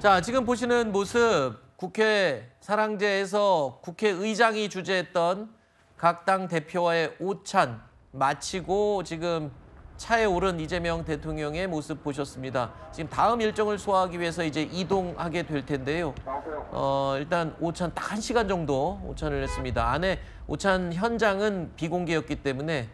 자, 지금 보시는 모습 국회 사랑제에서 국회의장이 주재했던 각 당 대표와의 오찬 마치고 지금 차에 오른 이재명 대통령의 모습 보셨습니다. 지금 다음 일정을 소화하기 위해서 이제 이동하게 될 텐데요. 일단 오찬 딱 1시간 정도 오찬을 했습니다. 안에 오찬 현장은 비공개였기 때문에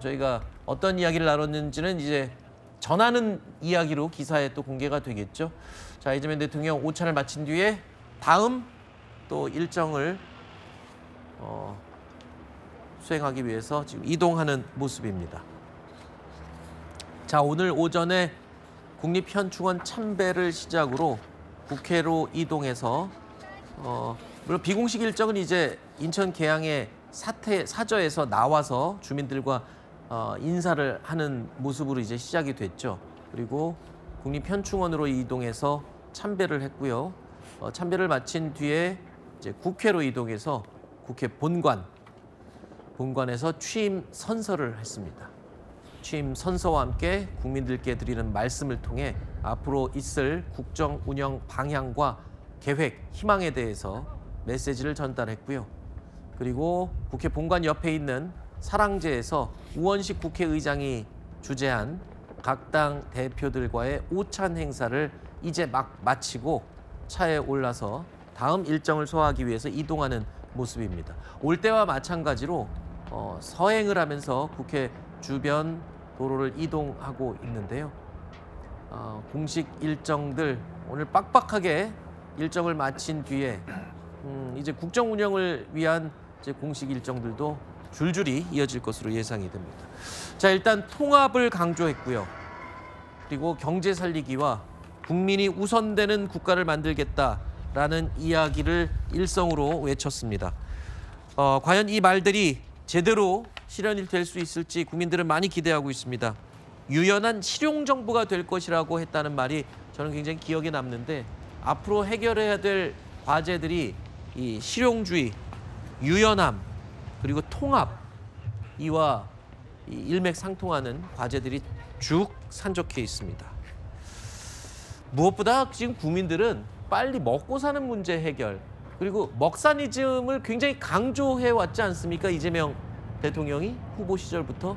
저희가 어떤 이야기를 나눴는지는 이제 전하는 이야기로 기사에 또 공개가 되겠죠. 자, 이재명 대통령 오찬을 마친 뒤에 다음 또 일정을 수행하기 위해서 지금 이동하는 모습입니다. 자, 오늘 오전에 국립현충원 참배를 시작으로 국회로 이동해서 물론 비공식 일정은 이제 인천 계양의 사저에서 나와서 주민들과 인사를 하는 모습으로 이제 시작이 됐죠. 그리고 국립현충원으로 이동해서 참배를 했고요. 참배를 마친 뒤에 이제 국회로 이동해서 국회 본관에서 취임 선서를 했습니다. 취임 선서와 함께 국민들께 드리는 말씀을 통해 앞으로 있을 국정 운영 방향과 계획, 희망에 대해서 메시지를 전달했고요. 그리고 국회 본관 옆에 있는 사랑제에서 우원식 국회의장이 주재한 각 당 대표들과의 오찬 행사를 이제 막 마치고 차에 올라서 다음 일정을 소화하기 위해서 이동하는 모습입니다. 올 때와 마찬가지로 서행을 하면서 국회 주변 도로를 이동하고 있는데요. 공식 일정들 오늘 빡빡하게 일정을 마친 뒤에 이제 국정 운영을 위한 이제 공식 일정들도 줄줄이 이어질 것으로 예상이 됩니다. 자, 일단 통합을 강조했고요. 그리고 경제 살리기와 국민이 우선되는 국가를 만들겠다라는 이야기를 일성으로 외쳤습니다. 과연 이 말들이 제대로 실현이 될 수 있을지 국민들은 많이 기대하고 있습니다. 유연한 실용정부가 될 것이라고 했다는 말이 저는 굉장히 기억에 남는데 앞으로 해결해야 될 과제들이 이 실용주의, 유연함, 그리고 통합, 이와 일맥상통하는 과제들이 쭉 산적해 있습니다. 무엇보다 지금 국민들은 빨리 먹고 사는 문제 해결, 그리고 먹사니즘을 굉장히 강조해 왔지 않습니까? 이재명 대통령이 후보 시절부터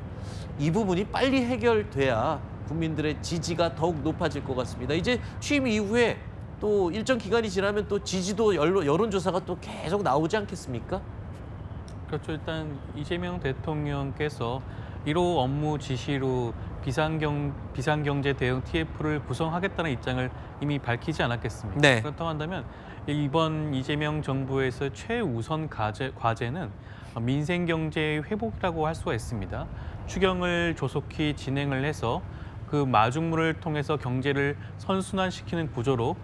이 부분이 빨리 해결돼야 국민들의 지지가 더욱 높아질 것 같습니다. 이제 취임 이후에 또 일정 기간이 지나면 또 지지도 여론조사가 또 계속 나오지 않겠습니까? 그렇죠. 일단 이재명 대통령께서 1호 업무 지시로 비상경제 대응 TF를 구성하겠다는 입장을 이미 밝히지 않았겠습니까? 네. 그렇다고 한다면 이번 이재명 정부에서 최우선 과제는 민생경제의 회복이라고 할 수가 있습니다. 추경을 조속히 진행을 해서 그 마중물을 통해서 경제를 선순환시키는 구조로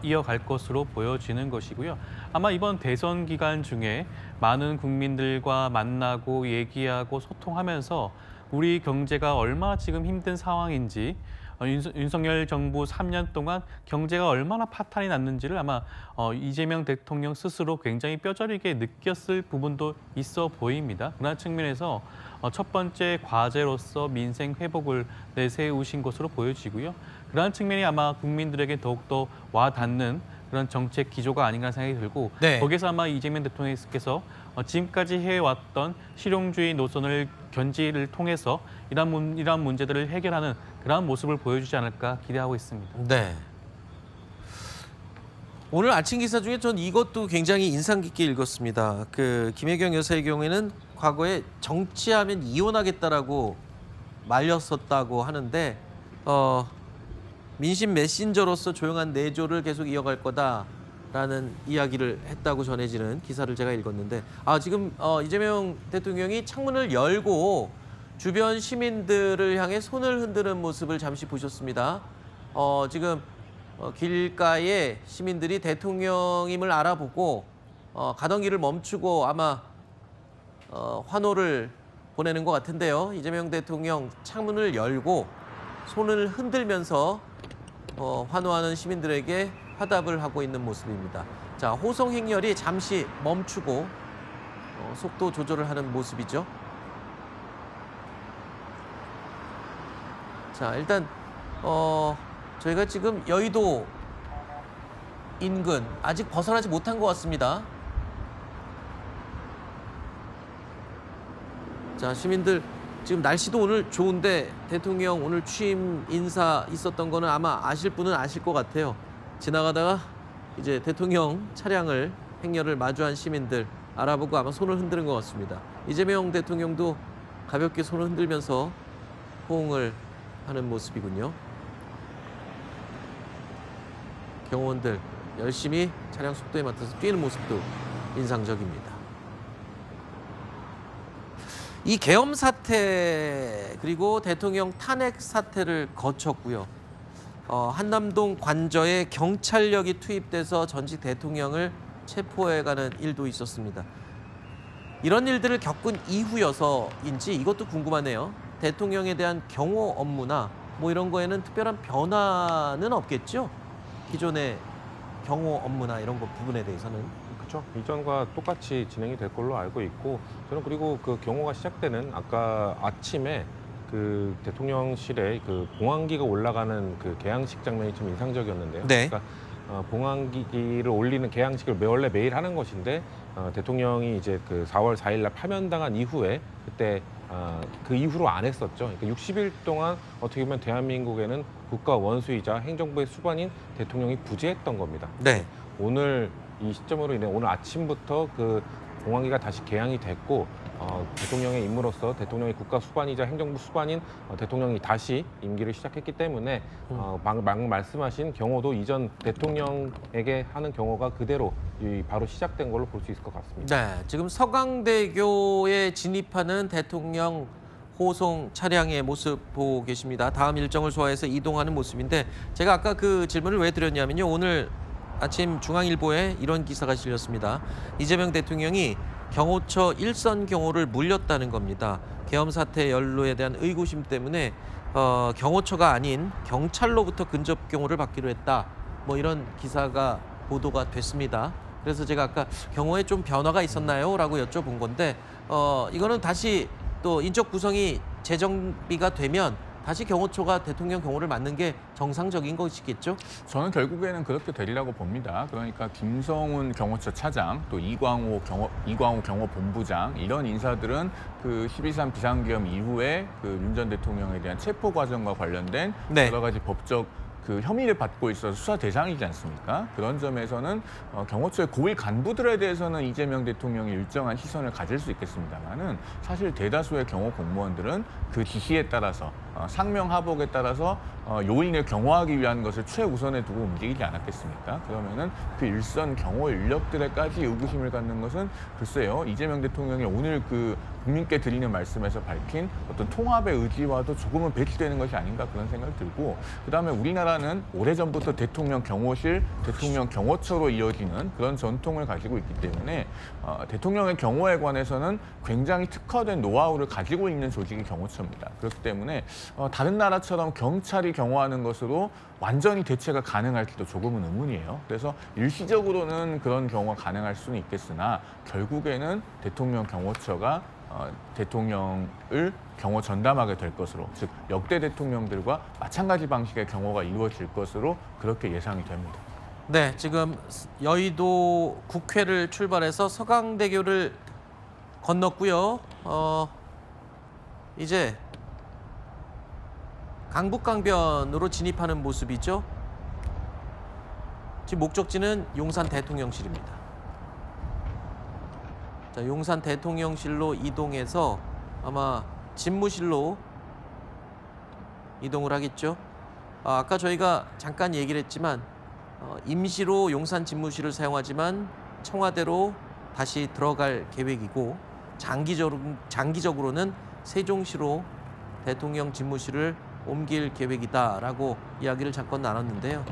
이어갈 것으로 보여지는 것이고요. 아마 이번 대선 기간 중에 많은 국민들과 만나고 얘기하고 소통하면서 우리 경제가 얼마나 지금 힘든 상황인지, 윤석열 정부 3년 동안 경제가 얼마나 파탄이 났는지를 아마 이재명 대통령 스스로 굉장히 뼈저리게 느꼈을 부분도 있어 보입니다. 그런 측면에서 첫 번째 과제로서 민생 회복을 내세우신 것으로 보여지고요. 그러한 측면이 아마 국민들에게 더욱더 와닿는 그런 정책 기조가 아닌가 생각이 들고, 네. 거기서 아마 이재명 대통령께서 지금까지 해왔던 실용주의 노선을 견지를 통해서 이러한 문제들을 해결하는 그러한 모습을 보여주지 않을까 기대하고 있습니다. 네. 오늘 아침 기사 중에 전 이것도 굉장히 인상 깊게 읽었습니다. 그 김혜경 여사의 경우에는 과거에 정치하면 이혼하겠다라고 말렸었다고 하는데 민심 메신저로서 조용한 내조를 계속 이어갈 거다라는 이야기를 했다고 전해지는 기사를 제가 읽었는데, 지금 이재명 대통령이 창문을 열고 주변 시민들을 향해 손을 흔드는 모습을 잠시 보셨습니다. 지금 길가에 시민들이 대통령임을 알아보고 가던 길을 멈추고 아마 환호를 보내는 것 같은데요. 이재명 대통령 창문을 열고 손을 흔들면서 환호하는 시민들에게 화답을 하고 있는 모습입니다. 자, 호송 행렬이 잠시 멈추고 속도 조절을 하는 모습이죠. 자, 일단 저희가 지금 여의도 인근 아직 벗어나지 못한 것 같습니다. 자, 시민들 지금 날씨도 오늘 좋은데 대통령 오늘 취임 인사 있었던 거는 아마 아실 분은 아실 것 같아요. 지나가다가 이제 대통령 차량을 행렬을 마주한 시민들 알아보고 아마 손을 흔드는 것 같습니다. 이재명 대통령도 가볍게 손을 흔들면서 호응을 하는 모습이군요. 경호원들 열심히 차량 속도에 맞춰서 뛰는 모습도 인상적입니다. 이 계엄 사태 그리고 대통령 탄핵 사태를 거쳤고요. 한남동 관저에 경찰력이 투입돼서 전직 대통령을 체포해가는 일도 있었습니다. 이런 일들을 겪은 이후여서인지 이것도 궁금하네요. 대통령에 대한 경호 업무나 뭐 이런 거에는 특별한 변화는 없겠죠? 기존의 경호 업무나 이런 거 부분에 대해서는. 그렇죠. 이전과 똑같이 진행이 될 걸로 알고 있고, 저는 그리고 그 경호가 시작되는 아까 아침에 그 대통령실에 그 봉황기가 올라가는 그 개항식 장면이 좀 인상적이었는데요. 네. 그러니까 봉황기를 올리는 개항식을 원래 매일 하는 것인데 대통령이 이제 그 4월 4일 날 파면당한 이후에 그때 그 이후로 안 했었죠. 그러니까 60일 동안 어떻게 보면 대한민국에는 국가 원수이자 행정부의 수반인 대통령이 부재했던 겁니다. 네. 오늘 이 시점으로 인해 오늘 아침부터 그 봉황기가 다시 개항이 됐고 대통령의 임무로서 대통령이 국가 수반이자 행정부 수반인 대통령이 다시 임기를 시작했기 때문에 방금 말씀하신 경호도 이전 대통령에게 하는 경호가 그대로 바로 시작된 걸로 볼 수 있을 것 같습니다. 네, 지금 서강대교에 진입하는 대통령 호송 차량의 모습 보고 계십니다. 다음 일정을 소화해서 이동하는 모습인데 제가 아까 그 질문을 왜 드렸냐면요. 오늘 아침 중앙일보에 이런 기사가 실렸습니다. 이재명 대통령이 경호처 일선 경호를 물렸다는 겁니다. 계엄 사태 연루에 대한 의구심 때문에 경호처가 아닌 경찰로부터 근접 경호를 받기로 했다. 뭐 이런 기사가 보도가 됐습니다. 그래서 제가 아까 경호에 좀 변화가 있었나요? 라고 여쭤본 건데 이거는 다시 또 인적 구성이 재정비가 되면 다시 경호처가 대통령 경호를 맡는 게 정상적인 것이겠죠? 저는 결국에는 그렇게 되리라고 봅니다. 그러니까 김성훈 경호처 차장, 또 이광호 경호본부장 이런 인사들은 그 12.3 비상계엄 이후에 그 윤 전 대통령에 대한 체포 과정과 관련된 네. 여러 가지 법적 그 혐의를 받고 있어서 수사 대상이지 않습니까? 그런 점에서는 경호처의 고위 간부들에 대해서는 이재명 대통령이 일정한 시선을 가질 수 있겠습니다만은 사실 대다수의 경호 공무원들은 그 지시에 따라서 상명하복에 따라서 요인을 경호하기 위한 것을 최우선에 두고 움직이지 않았겠습니까? 그러면은 그 일선 경호 인력들에까지 의구심을 갖는 것은 글쎄요, 이재명 대통령이 오늘 그 국민께 드리는 말씀에서 밝힌 어떤 통합의 의지와도 조금은 배치되는 것이 아닌가 그런 생각이 들고, 그다음에 우리나라는 오래전부터 대통령 경호실, 대통령 경호처로 이어지는 그런 전통을 가지고 있기 때문에 대통령의 경호에 관해서는 굉장히 특화된 노하우를 가지고 있는 조직이 경호처입니다. 그렇기 때문에 다른 나라처럼 경찰이 경호하는 것으로 완전히 대체가 가능할지도 조금은 의문이에요. 그래서 일시적으로는 그런 경우가 가능할 수는 있겠으나 결국에는 대통령 경호처가 대통령을 경호 전담하게 될 것으로, 즉 역대 대통령들과 마찬가지 방식의 경호가 이루어질 것으로 그렇게 예상이 됩니다. 네, 지금 여의도 국회를 출발해서 서강대교를 건넜고요. 이제 강북강변으로 진입하는 모습이죠. 지금 목적지는 용산 대통령실입니다. 자, 용산 대통령실로 이동해서 아마 집무실로 이동을 하겠죠. 아까 저희가 잠깐 얘기를 했지만 임시로 용산 집무실을 사용하지만 청와대로 다시 들어갈 계획이고 장기적으로는 세종시로 대통령 집무실을 옮길 계획이다라고 이야기를 잠깐 나눴는데요.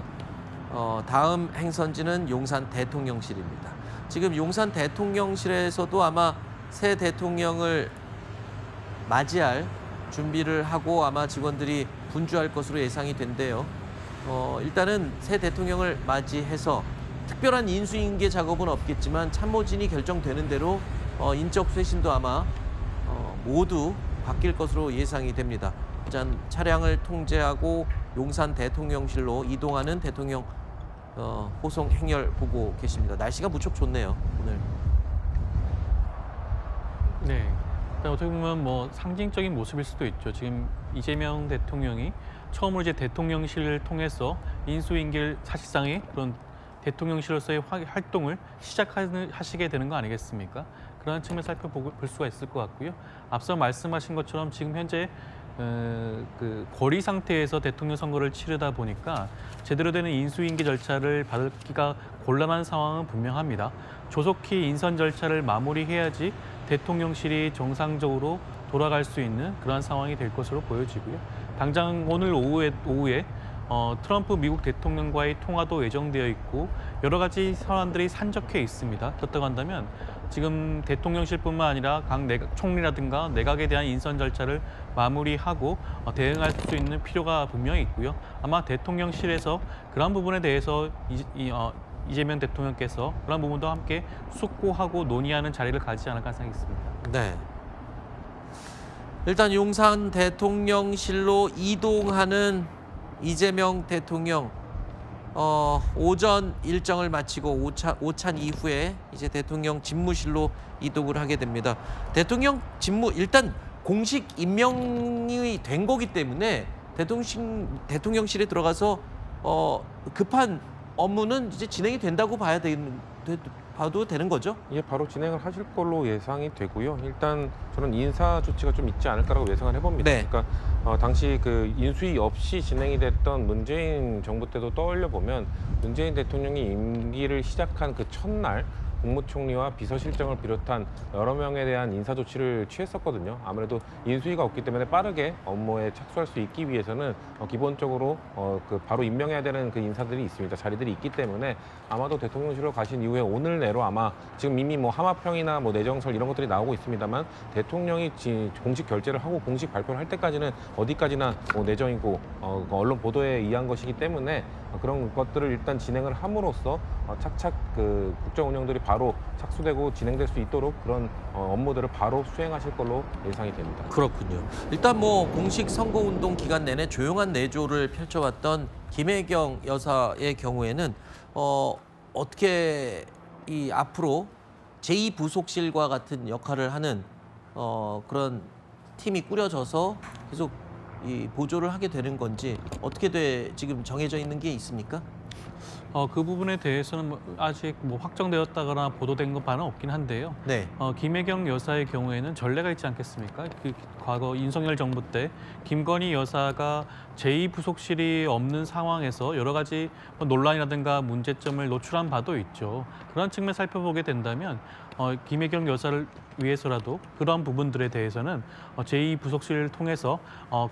다음 행선지는 용산 대통령실입니다. 지금 용산 대통령실에서도 아마 새 대통령을 맞이할 준비를 하고 아마 직원들이 분주할 것으로 예상이 된대요. 일단은 새 대통령을 맞이해서 특별한 인수인계 작업은 없겠지만 참모진이 결정되는 대로 인적 쇄신도 아마 모두 바뀔 것으로 예상이 됩니다. 일단 차량을 통제하고 용산 대통령실로 이동하는 대통령 호송 행렬 보고 계십니다. 날씨가 무척 좋네요, 오늘. 네. 그러니까 어떻게 보면 뭐 상징적인 모습일 수도 있죠. 지금 이재명 대통령이 처음으로 이제 대통령실을 통해서 인수인계를 사실상의 그런 대통령실로서의 활동을 시작하시게 되는 거 아니겠습니까? 그런 측면 살펴볼 수가 있을 것 같고요. 앞서 말씀하신 것처럼 지금 현재 그 거리 상태에서 대통령 선거를 치르다 보니까 제대로 되는 인수인계 절차를 받기가 곤란한 상황은 분명합니다. 조속히 인선 절차를 마무리해야지 대통령실이 정상적으로 돌아갈 수 있는 그런 상황이 될 것으로 보여지고요. 당장 오늘 오후에 트럼프 미국 대통령과의 통화도 예정되어 있고 여러 가지 사안들이 산적해 있습니다. 그렇다고 한다면 지금 대통령실뿐만 아니라 각 총리라든가 내각에 대한 인선 절차를 마무리하고 대응할 수 있는 필요가 분명히 있고요. 아마 대통령실에서 그런 부분에 대해서 이재명 대통령께서 그런 부분도 함께 숙고하고 논의하는 자리를 가지지 않을까 생각했습니다. 네. 일단 용산 대통령실로 이동하는 이재명 대통령 오전 일정을 마치고 오찬 이후에 이제 대통령 집무실로 이동을 하게 됩니다. 대통령 집무 일단 공식 임명이 된 거기 때문에 대통령실에 들어가서 급한 업무는 이제 진행이 된다고 봐도 되는 거죠? 예, 바로 진행을 하실 걸로 예상이 되고요. 일단 저는 인사 조치가 좀 있지 않을까라고 예상을 해봅니다. 네. 그러니까 당시 그 인수위 없이 진행이 됐던 문재인 정부 때도 떠올려 보면 문재인 대통령이 임기를 시작한 그 첫날 국무총리와 비서실장을 비롯한 여러 명에 대한 인사 조치를 취했었거든요. 아무래도 인수위가 없기 때문에 빠르게 업무에 착수할 수 있기 위해서는 기본적으로 그 바로 임명해야 되는 그 인사들이 있습니다. 자리들이 있기 때문에 아마도 대통령실로 가신 이후에 오늘 내로 아마 지금 이미 뭐 하마평이나 뭐 내정설 이런 것들이 나오고 있습니다만 대통령이 공식 결재를 하고 공식 발표를 할 때까지는 어디까지나 뭐 내정이고 언론 보도에 의한 것이기 때문에 그런 것들을 일단 진행을 함으로써 착착 그 국정 운영들이 바로 착수되고 진행될 수 있도록 그런 업무들을 바로 수행하실 걸로 예상이 됩니다. 그렇군요. 일단 뭐 공식 선거운동 기간 내내 조용한 내조를 펼쳐왔던 김혜경 여사의 경우에는 어떻게 이 앞으로 제2부속실과 같은 역할을 하는 그런 팀이 꾸려져서 계속 이 보조를 하게 되는 건지 어떻게 지금 정해져 있는 게 있습니까? 그 부분에 대해서는 아직 확정되었다거나 보도된 것 바는 없긴 한데요. 네. 김혜경 여사의 경우에는 전례가 있지 않겠습니까? 그 과거 윤석열 정부 때 김건희 여사가 제2부속실이 없는 상황에서 여러 가지 논란이라든가 문제점을 노출한 바도 있죠. 그런 측면 살펴보게 된다면 김혜경 여사를 위해서라도 그런 부분들에 대해서는 제2부속실을 통해서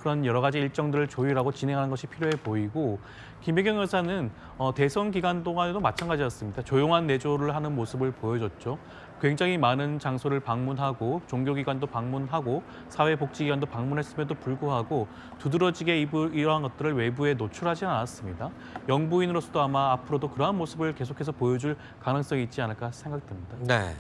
그런 여러 가지 일정들을 조율하고 진행하는 것이 필요해 보이고 김혜경 여사는 대선 기간 동안에도 마찬가지였습니다. 조용한 내조를 하는 모습을 보여줬죠. 굉장히 많은 장소를 방문하고 종교기관도 방문하고 사회복지기관도 방문했음에도 불구하고 두드러지게 이러한 것들을 외부에 노출하지 않았습니다. 영부인으로서도 아마 앞으로도 그러한 모습을 계속해서 보여줄 가능성이 있지 않을까 생각됩니다. 네.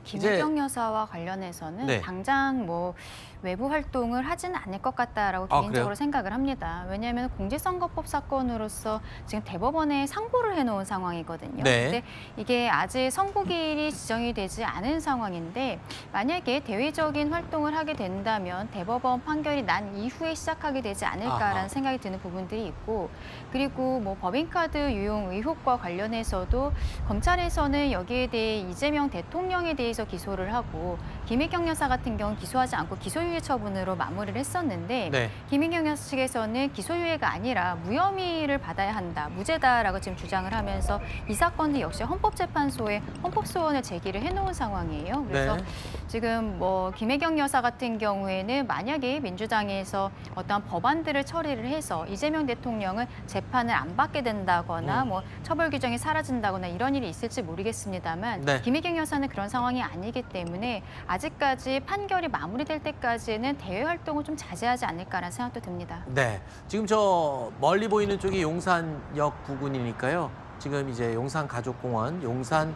김혜경 여사와 관련해서는 네. 당장 뭐 외부 활동을 하지는 않을 것 같다라고 개인적으로 그래요? 생각을 합니다. 왜냐하면 공직선거법 사건으로서 지금 대법원에 상고를 해놓은 상황이거든요. 네. 근데 이게 아직 선고기일이 지정이 되지 않은 상황인데 만약에 대외적인 활동을 하게 된다면 대법원 판결이 난 이후에 시작하게 되지 않을까라는 아하. 생각이 드는 부분들이 있고 그리고 뭐 법인카드 유용 의혹과 관련해서도 검찰에서는 여기에 대해 이재명 대통령에 대해서 기소를 하고 김혜경 여사 같은 경우는 기소하지 않고 기소유예 처분으로 마무리를 했었는데 네. 김혜경 여사 측에서는 기소유예가 아니라 무혐의를 받아야 한다, 무죄다라고 지금 주장을 하면서 이 사건도 역시 헌법재판소에 헌법소원을 제기를 해놓은 상황이에요. 그래서 네. 지금 뭐 김혜경 여사 같은 경우에는 만약에 민주당에서 어떠한 법안들을 처리를 해서 이재명 대통령은 재판을 안 받게 된다거나 뭐 처벌 규정이 사라진다거나 이런 일이 있을지 모르겠습니다만 네. 김혜경 여사는 그런 상황이 아니기 때문에 아직까지 판결이 마무리될 때까지는 대외 활동을 좀 자제하지 않을까라는 생각도 듭니다. 네. 지금 저 멀리 보이는 쪽이 용산역 부근이니까요. 지금 이제 용산가족공원, 용산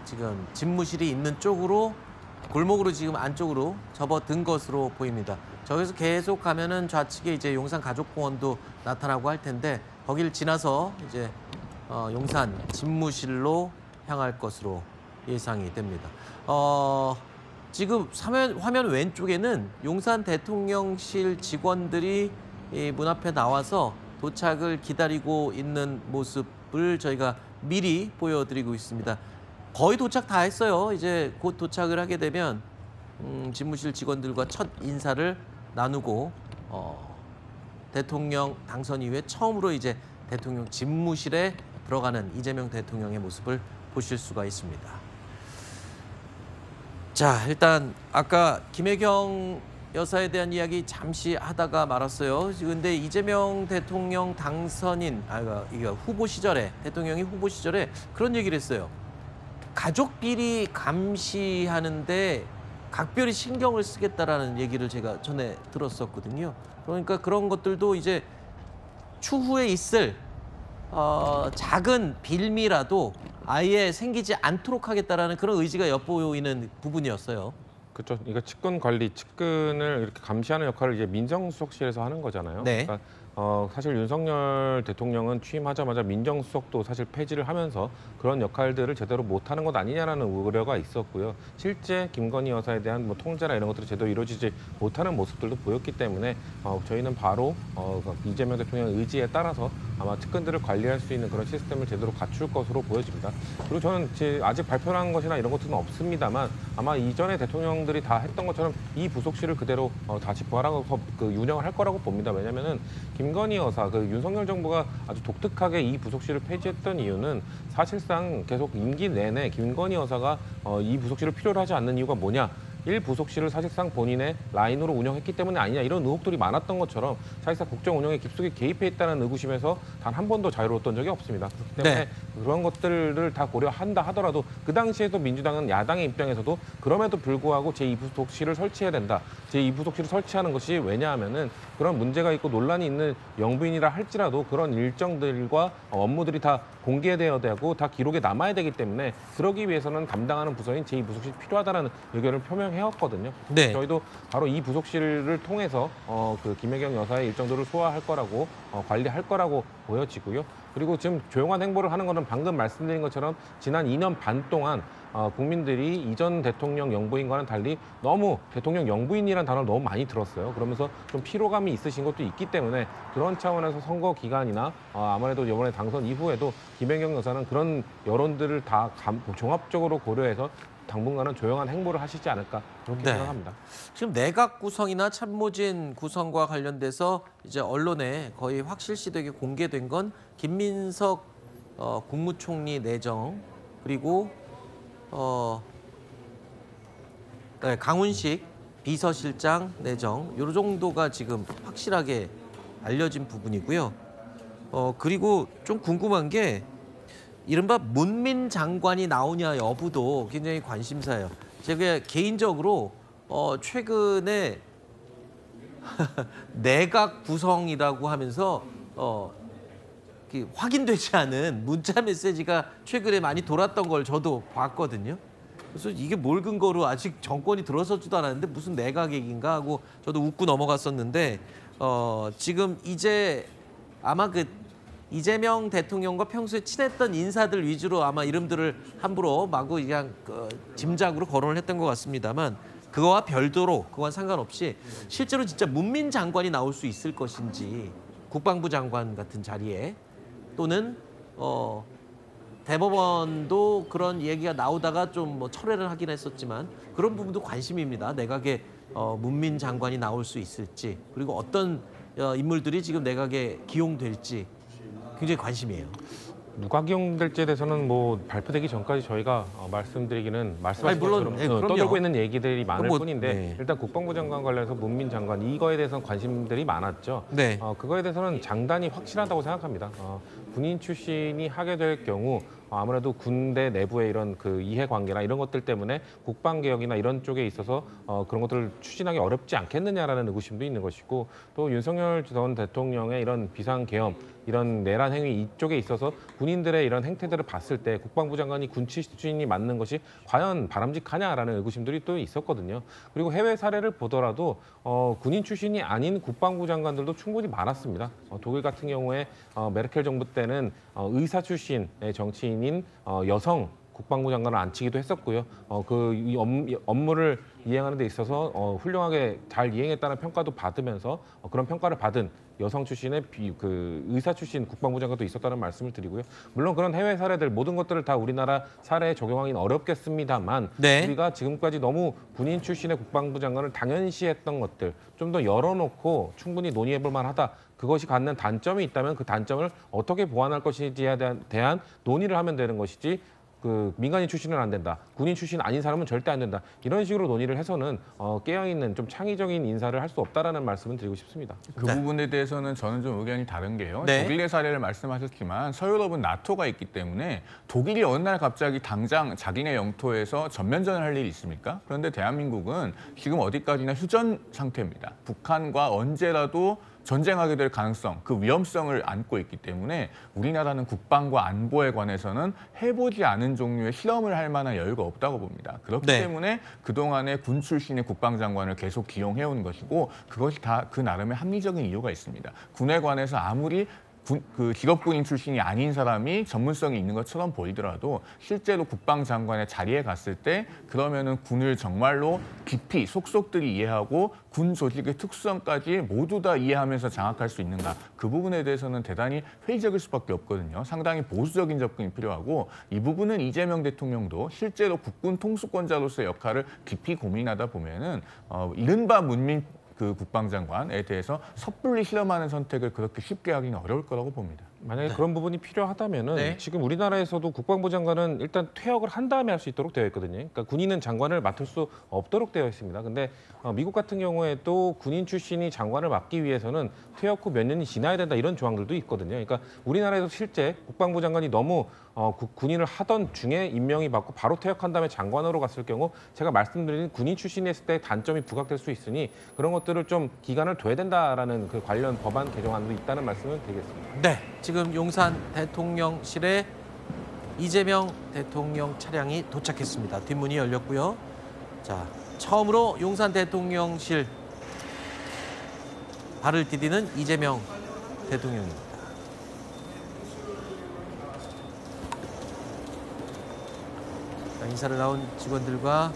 지금 집무실이 있는 쪽으로 골목으로 지금 안쪽으로 접어든 것으로 보입니다. 저기서 계속 가면은 좌측에 이제 용산가족공원도 나타나고 할 텐데 거기를 지나서 이제 용산 집무실로 향할 것으로 예상이 됩니다. 지금 화면 왼쪽에는 용산 대통령실 직원들이 이 문 앞에 나와서 도착을 기다리고 있는 모습을 저희가 미리 보여드리고 있습니다. 거의 도착 다 했어요. 이제 곧 도착을 하게 되면 집무실 직원들과 첫 인사를 나누고 대통령 당선 이후에 처음으로 이제 대통령 집무실에 들어가는 이재명 대통령의 모습을 보실 수가 있습니다. 자, 일단 아까 김혜경 여사에 대한 이야기 잠시 하다가 말았어요. 근데 이재명 대통령 당선인, 이거 후보 시절에, 대통령이 후보 시절에 그런 얘기를 했어요. 가족 비리 감시하는데 각별히 신경을 쓰겠다라는 얘기를 제가 전에 들었었거든요. 그러니까 그런 것들도 이제 추후에 있을 작은 빌미라도 아예 생기지 않도록 하겠다라는 그런 의지가 엿보이는 부분이었어요. 그렇죠. 이거 측근 관리, 측근을 이렇게 감시하는 역할을 이제 민정수석실에서 하는 거잖아요. 네. 그러니까 사실 윤석열 대통령은 취임하자마자 민정수석도 사실 폐지를 하면서 그런 역할들을 제대로 못하는 것 아니냐라는 우려가 있었고요. 실제 김건희 여사에 대한 뭐 통제나 이런 것들이 제대로 이루어지지 못하는 모습들도 보였기 때문에 저희는 바로 이재명 대통령의 의지에 따라서 아마 측근들을 관리할 수 있는 그런 시스템을 제대로 갖출 것으로 보여집니다. 그리고 저는 아직 발표한 것이나 이런 것들은 없습니다만 아마 이전에 대통령들이 다 했던 것처럼 이 부속실을 그대로 다시 부활하고 운영을 할 거라고 봅니다. 왜냐하면은 김건희 여사, 윤석열 정부가 아주 독특하게 이 부속실을 폐지했던 이유는 사실상 계속 임기 내내 김건희 여사가 이 부속실을 필요로 하지 않는 이유가 뭐냐? 1부속실을 사실상 본인의 라인으로 운영했기 때문에 아니냐 이런 의혹들이 많았던 것처럼 사실상 국정 운영에 깊숙이 개입해 있다는 의구심에서 단 한 번도 자유로웠던 적이 없습니다. 그렇기 때문에 네. 그런 것들을 다 고려한다 하더라도 그 당시에도 민주당은 야당의 입장에서도 그럼에도 불구하고 제2부속실을 설치해야 된다. 제2부속실을 설치하는 것이 왜냐하면은 그런 문제가 있고 논란이 있는 영부인이라 할지라도 그런 일정들과 업무들이 다 공개되어야 되고 다 기록에 남아야 되기 때문에 그러기 위해서는 담당하는 부서인 제2부속실이 필요하다는 의견을 표명해왔거든요. 네. 저희도 바로 이 부속실을 통해서 김혜경 여사의 일정들을 소화할 거라고 관리할 거라고 보여지고요. 그리고 지금 조용한 행보를 하는 거는 방금 말씀드린 것처럼 지난 2년 반 동안 국민들이 이전 대통령 영부인과는 달리 너무 대통령 영부인이라는 단어를 너무 많이 들었어요. 그러면서 좀 피로감이 있으신 것도 있기 때문에 그런 차원에서 선거 기간이나 아무래도 이번에 당선 이후에도 김혜경 여사는 그런 여론들을 다 종합적으로 고려해서 당분간은 조용한 행보를 하시지 않을까 그렇게 네. 생각합니다. 지금 내각 구성이나 참모진 구성과 관련돼서 이제 언론에 거의 확실시되게 공개된 건 김민석 국무총리 내정 그리고 강훈식 비서실장 내정 요 정도가 지금 확실하게 알려진 부분이고요. 그리고 좀 궁금한 게 이른바 문민 장관이 나오냐 여부도 굉장히 관심사예요. 제가 개인적으로 최근에 내각 구성이라고 하면서 확인되지 않은 문자 메시지가 최근에 많이 돌았던 걸 저도 봤거든요. 그래서 이게 뭘 근거로 아직 정권이 들어서지도 않았는데 무슨 내각 얘기인가 하고 저도 웃고 넘어갔었는데 지금 이제 아마 이재명 대통령과 평소에 친했던 인사들 위주로 아마 이름들을 함부로 마구 그냥 짐작으로 거론을 했던 것 같습니다만 그거와 별도로 그거와 상관없이 실제로 진짜 문민 장관이 나올 수 있을 것인지 국방부 장관 같은 자리에 또는 대법원도 그런 얘기가 나오다가 좀 철회를 하긴 했었지만 그런 부분도 관심입니다. 내각에 문민 장관이 나올 수 있을지 그리고 어떤 인물들이 지금 내각에 기용될지 굉장히 관심이에요. 누가 기용될지에 대해서는 뭐 발표되기 전까지 저희가 말씀드리기는 말씀하신 물론, 것처럼 네, 그럼요. 떠들고 있는 얘기들이 많을 뭐, 뿐인데 네. 일단 국방부 장관 관련해서 문민 장관 이거에 대해서는 관심들이 많았죠. 네. 그거에 대해서는 장단이 확실하다고 생각합니다. 군인 출신이 하게 될 경우 아무래도 군대 내부의 이런 그 이해관계나 이런 것들 때문에 국방개혁이나 이런 쪽에 있어서 그런 것들을 추진하기 어렵지 않겠느냐라는 의구심도 있는 것이고 또 윤석열 전 대통령의 이런 비상계엄 이런 내란 행위 이쪽에 있어서 군인들의 이런 행태들을 봤을 때 국방부 장관이 군 출신이 맞는 것이 과연 바람직하냐라는 의구심들이 또 있었거든요. 그리고 해외 사례를 보더라도 군인 출신이 아닌 국방부 장관들도 충분히 많았습니다. 독일 같은 경우에 메르켈 정부 때는 의사 출신의 정치인인 여성 국방부 장관을 안치기도 했었고요. 이 업무를 이행하는 데 있어서 훌륭하게 잘 이행했다는 평가도 받으면서 그런 평가를 받은 여성 출신의 의사 출신 국방부 장관도 있었다는 말씀을 드리고요. 물론 그런 해외 사례들 모든 것들을 다 우리나라 사례에 적용하기는 어렵겠습니다만 네. 우리가 지금까지 너무 군인 출신의 국방부 장관을 당연시했던 것들 좀 더 열어놓고 충분히 논의해볼 만하다. 그것이 갖는 단점이 있다면 그 단점을 어떻게 보완할 것인지에 대한 논의를 하면 되는 것이지 민간인 출신은 안 된다. 군인 출신 아닌 사람은 절대 안 된다. 이런 식으로 논의를 해서는 깨어있는 좀 창의적인 인사를 할 수 없다라는 말씀을 드리고 싶습니다. 그 부분에 대해서는 저는 좀 의견이 다른 게요. 네. 독일의 사례를 말씀하셨지만 서유럽은 나토가 있기 때문에 독일이 어느 날 갑자기 당장 자기네 영토에서 전면전을 할 일이 있습니까? 그런데 대한민국은 지금 어디까지나 휴전 상태입니다. 북한과 언제라도 전쟁하게 될 가능성, 그 위험성을 안고 있기 때문에 우리나라는 국방과 안보에 관해서는 해보지 않은 종류의 실험을 할 만한 여유가 없다고 봅니다. 그렇기 네. 때문에 그동안에 군 출신의 국방장관을 계속 기용해온 것이고 그것이 다 그 나름의 합리적인 이유가 있습니다. 군에 관해서 아무리 직업군인 출신이 아닌 사람이 전문성이 있는 것처럼 보이더라도 실제로 국방장관의 자리에 갔을 때 그러면은 군을 정말로 깊이 속속들이 이해하고 군 조직의 특수성까지 모두 다 이해하면서 장악할 수 있는가. 그 부분에 대해서는 대단히 회의적일 수밖에 없거든요. 상당히 보수적인 접근이 필요하고 이 부분은 이재명 대통령도 실제로 국군 통수권자로서의 역할을 깊이 고민하다 보면은 이른바 문민 국방장관에 대해서 섣불리 실험하는 선택을 그렇게 쉽게 하기는 어려울 거라고 봅니다. 만약에 그런 부분이 필요하다면은 네. 지금 우리나라에서도 국방부 장관은 일단 퇴역을 한 다음에 할 수 있도록 되어 있거든요. 그러니까 군인은 장관을 맡을 수 없도록 되어 있습니다. 근데 미국 같은 경우에도 군인 출신이 장관을 맡기 위해서는 퇴역 후 몇 년이 지나야 된다 이런 조항들도 있거든요. 그러니까 우리나라에서 실제 국방부 장관이 너무 군인을 하던 중에 임명이 받고 바로 퇴역한 다음에 장관으로 갔을 경우 제가 말씀드린 군인 출신이었을 때 단점이 부각될 수 있으니 그런 것들을 좀 기간을 둬야 된다라는 그 관련 법안 개정안도 있다는 말씀을 드리겠습니다. 네, 지금 용산 대통령실에 이재명 대통령 차량이 도착했습니다. 뒷문이 열렸고요. 자, 처음으로 용산 대통령실 발을 디디는 이재명 대통령입니다. 자, 인사를 나온 직원들과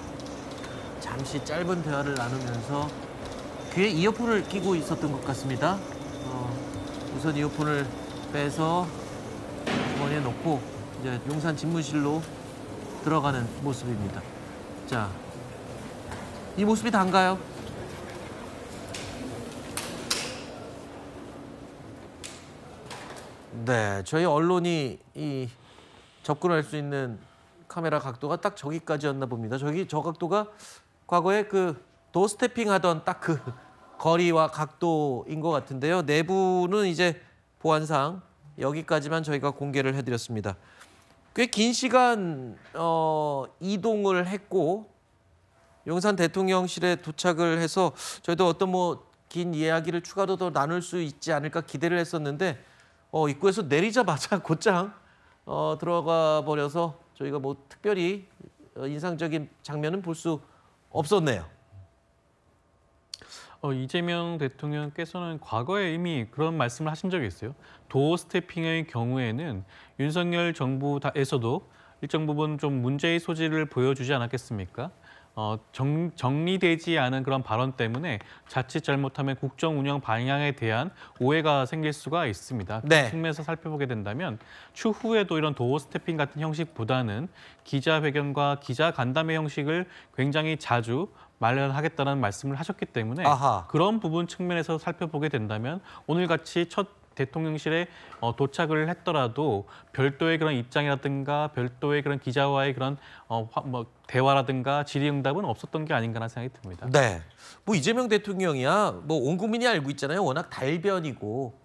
잠시 짧은 대화를 나누면서 귀에 이어폰을 끼고 있었던 것 같습니다. 우선 이어폰을 빼서 주머니에 넣고 이제 용산 집무실로 들어가는 모습입니다. 자, 이 모습이 다인가요? 네, 저희 언론이 이 접근할 수 있는 카메라 각도가 딱 저기까지였나 봅니다. 저 각도가 과거에 그 도어스태핑 하던 딱 그 거리와 각도인 것 같은데요. 내부는 이제 보안상 여기까지만 저희가 공개를 해드렸습니다. 꽤 긴 시간 이동을 했고 용산 대통령실에 도착을 해서 저희도 어떤 긴 이야기를 추가로 더 나눌 수 있지 않을까 기대를 했었는데 입구에서 내리자마자 곧장 들어가 버려서 저희가 특별히 인상적인 장면은 볼 수 없었네요. 이재명 대통령께서는 과거에 이미 그런 말씀을 하신 적이 있어요. 도어 스태핑의 경우에는 윤석열 정부에서도 일정 부분 좀 문제의 소지를 보여주지 않았겠습니까? 정리되지 않은 그런 발언 때문에 자칫 잘못하면 국정 운영 방향에 대한 오해가 생길 수가 있습니다. 네. 그 측면에서 살펴보게 된다면 추후에도 이런 도어 스태핑 같은 형식보다는 기자회견과 기자 간담회 형식을 굉장히 자주 마련하겠다는 말씀을 하셨기 때문에 아하. 그런 부분 측면에서 살펴보게 된다면 오늘같이 첫 대통령실에 도착을 했더라도 별도의 그런 입장이라든가 별도의 그런 기자와의 그런 대화라든가 질의응답은 없었던 게 아닌가라는 생각이 듭니다. 네, 이재명 대통령이야 온 국민이 알고 있잖아요. 워낙 달변이고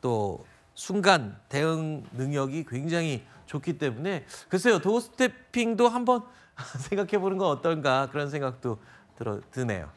또 순간 대응 능력이 굉장히 좋기 때문에 글쎄요, 도어 스태핑도 한번 생각해 보는 건 어떨까 그런 생각도 드네요.